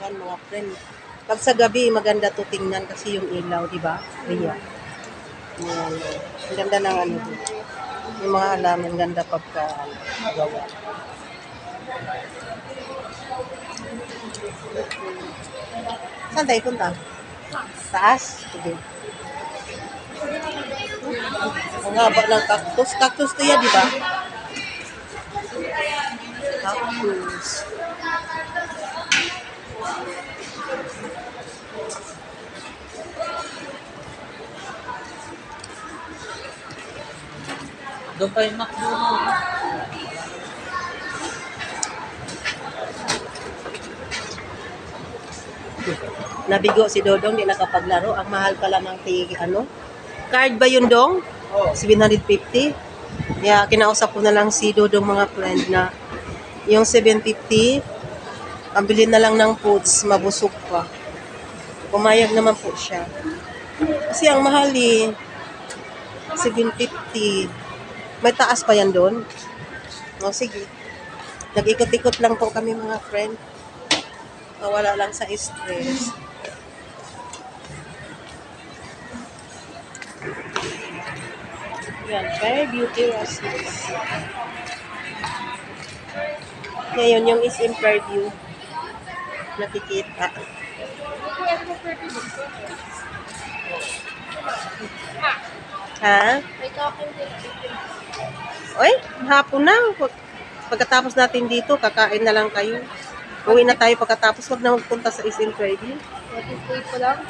Yan, mga friend. Pag sa gabi, maganda to tingnan kasi yung ilaw, di ba? Ayan. Ayan. Ang ganda ng ano dito. Yung mga halaman, ganda pagka gawa. Saan tayo punta? Taas? Sige. Ang haba ng cactus. Cactus to yan, di ba? Cactus. Doon pa yung McDo mo. Nabigo si Dodong, di nakapaglaro. Ang mahal pala ng ano? Card ba yun, Dong? Oh. 750. Yeah, kinausap ko na lang si Dodong mga friend na yung 750, ang bilhin na lang ng foods, mabusog pa. Pumayag naman po siya. Kasi ang mahal eh, 750. May taas pa yan doon. O sige. Nag-ikot-ikot lang po kami mga friend. Wala lang sa stress. Yan, very beauty Roses. Ngayon, yung is in preview. Nakikita. Ha? Oy, hapon na. Pagkatapos natin dito, kakain na lang kayo. Uwi na tayo pagkatapos. Wag na magpunta sa is in preview. What is ko lang?